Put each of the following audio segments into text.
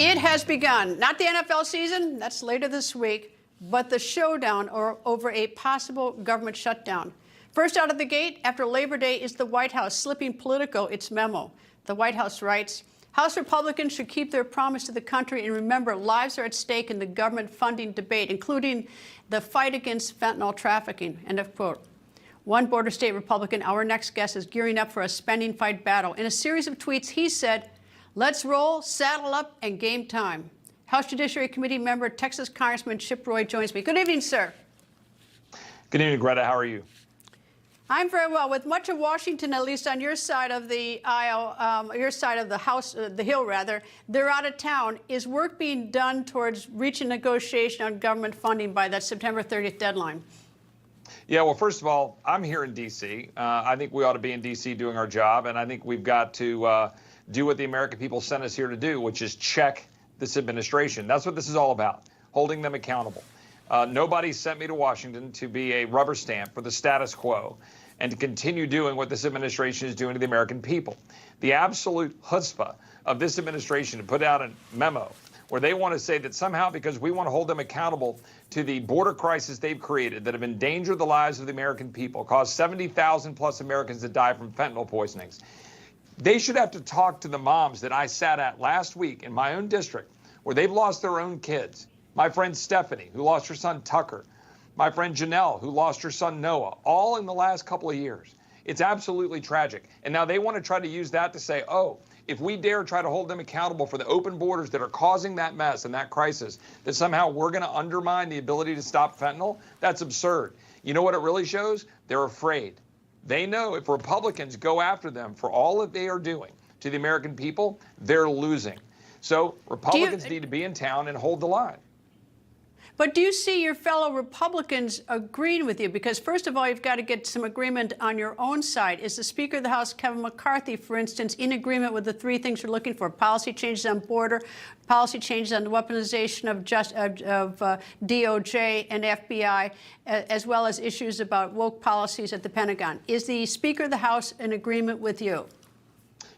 It has begun. Not the NFL season, that's later this week, but the showdown over a possible government shutdown. First out of the gate after Labor Day is the White House slipping Politico its memo. The White House writes, House Republicans should keep their promise to the country and remember lives are at stake in the government funding debate, including the fight against fentanyl trafficking, end of quote. One border state Republican, our next guest, is gearing up for a spending fight battle. In a series of tweets, he said, let's roll, saddle up, and game time. House Judiciary Committee member, Texas Congressman Chip Roy joins me. Good evening, sir. Good evening, Greta. How are you? I'm very well. With much of Washington, at least on your side of the aisle, your side of the House, the Hill, rather, they're out of town. Is work being done towards reaching negotiation on government funding by that September 30th deadline? Yeah, well, first of all, I'm here in D.C. I think we ought to be in D.C. doing our job, and I think we've got to do what the American people sent us here to do, which is check this administration. That's what this is all about, holding them accountable. Nobody sent me to Washington to be a rubber stamp for the status quo and to continue doing what this administration is doing to the American people. The absolute chutzpah of this administration to put out a memo where they want to say that somehow because we want to hold them accountable to the border crisis they've created that have endangered the lives of the American people, caused 70,000 plus Americans to die from fentanyl poisonings. They should have to talk to the moms that I sat at last week in my own district where they've lost their own kids. My friend Stephanie, who lost her son Tucker. My friend Janelle, who lost her son Noah, all in the last couple of years. It's absolutely tragic. And now they want to try to use that to say, oh, if we dare try to hold them accountable for the open borders that are causing that mess and that crisis, that somehow we're going to undermine the ability to stop fentanyl, that's absurd. You know what it really shows? They're afraid. They know if Republicans go after them for all that they are doing to the American people, they're losing. So Republicans need to be in town and hold the line. But do you see your fellow Republicans agreeing with you? Because first of all, you've got to get some agreement on your own side. Is the Speaker of the House, Kevin McCarthy, for instance, in agreement with the three things you're looking for? Policy changes on border, policy changes on the weaponization of DOJ and FBI, as well as issues about woke policies at the Pentagon. Is the Speaker of the House in agreement with you?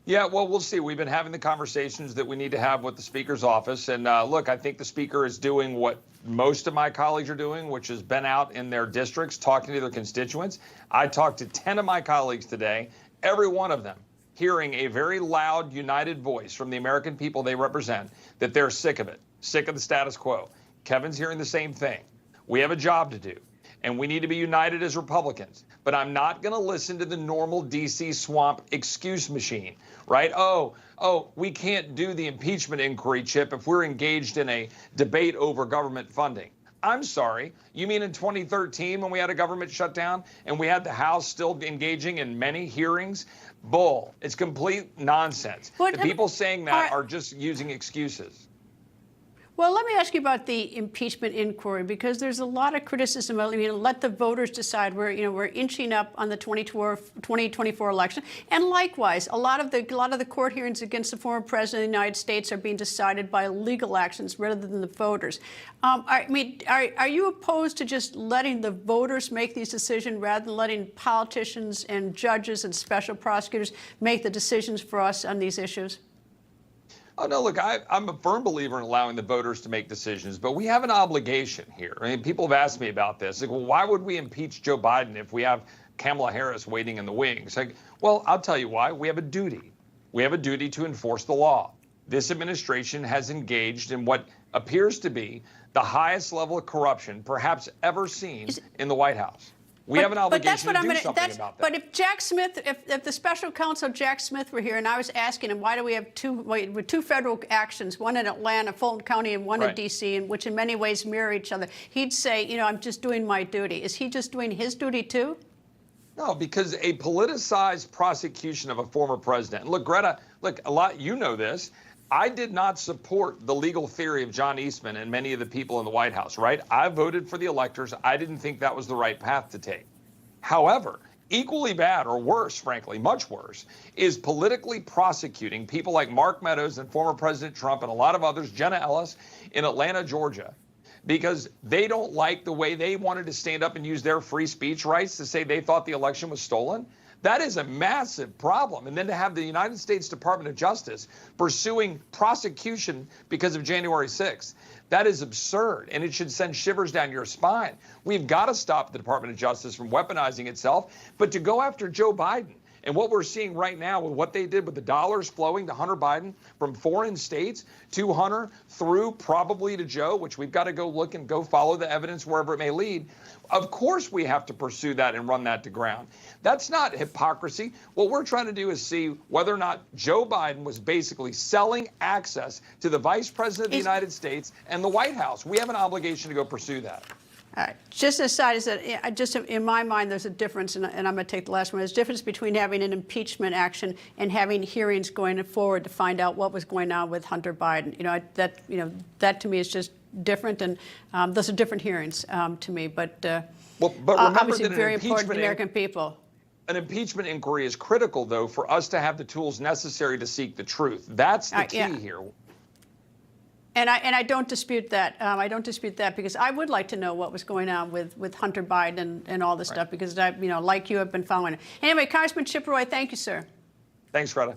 Yeah, well, we'll see. We've been having the conversations that we need to have with the Speaker's office. And look, I think the Speaker is doing what most of my colleagues are doing, which has been out in their districts talking to their constituents. I talked to 10 of my colleagues today, every one of them hearing a very loud, united voice from the American people they represent, that they're sick of it, sick of the status quo. Kevin's hearing the same thing. We have a job to do. And we need to be united as Republicans. But I'm not going to listen to the normal D.C. swamp excuse machine, right? Oh, we can't do the impeachment inquiry, Chip, if we're engaged in a debate over government funding. I'm sorry. You mean in 2013 when we had a government shutdown and we had the House still engaging in many hearings? Bull. It's complete nonsense. The people saying that are just using excuses. Well, let me ask you about the impeachment inquiry, because there's a lot of criticism of, let the voters decide. We're inching up on the 2024 election. And likewise, a lot of the court hearings against the former president of the United States are being decided by legal actions rather than the voters. Are you opposed to just letting the voters make these decisions rather than letting politicians and judges and special prosecutors make the decisions for us on these issues? Oh, no, look, I'm a firm believer in allowing the voters to make decisions, but we have an obligation here. I mean, people have asked me about this. Like, well, why would we impeach Joe Biden if we have Kamala Harris waiting in the wings? Like, well, I'll tell you why. We have a duty. We have a duty to enforce the law. This administration has engaged in what appears to be the highest level of corruption perhaps ever seen in the White House. We have an obligation to do something about that. But if Jack Smith, if the special counsel Jack Smith were here, and I was asking him, why do we have two federal actions, one in Atlanta, Fulton County, and one in D.C., which in many ways mirror each other, he'd say, I'm just doing my duty. Is he just doing his duty too? No, because a politicized prosecution of a former president. Look, Greta, you know this. I did not support the legal theory of John Eastman and many of the people in the White House, right? I voted for the electors. I didn't think that was the right path to take. However, equally bad, or worse, frankly, much worse, is politically prosecuting people like Mark Meadows and former President Trump and a lot of others, Jenna Ellis in Atlanta, Georgia, because they don't like the way they wanted to stand up and use their free speech rights to say they thought the election was stolen. That is a massive problem. And then to have the United States Department of Justice pursuing prosecution because of January 6th, that is absurd, and it should send shivers down your spine. We've got to stop the Department of Justice from weaponizing itself, but to go after Joe Biden, and what we're seeing right now with what they did with the dollars flowing to Hunter Biden from foreign states to Hunter through probably to Joe, which we've got to go look and go follow the evidence wherever it may lead. Of course we have to pursue that and run that to ground. That's not hypocrisy. What we're trying to do is see whether or not Joe Biden was basically selling access to the Vice President of the United States and the White House. We have an obligation to go pursue that. All right. Just an aside is that just in my mind, there's a difference, and I'm going to take the last one. There's a difference between having an impeachment action and having hearings going forward to find out what was going on with Hunter Biden. That to me is just different, and those are different hearings to me. But remember obviously that very important to the American people. An impeachment inquiry is critical, though, for us to have the tools necessary to seek the truth. That's the key here. And I don't dispute that. I don't dispute that because I would like to know what was going on with Hunter Biden and all this stuff because like you, have been following it. Anyway, Congressman Chip Roy, thank you, sir. Thanks, Greta.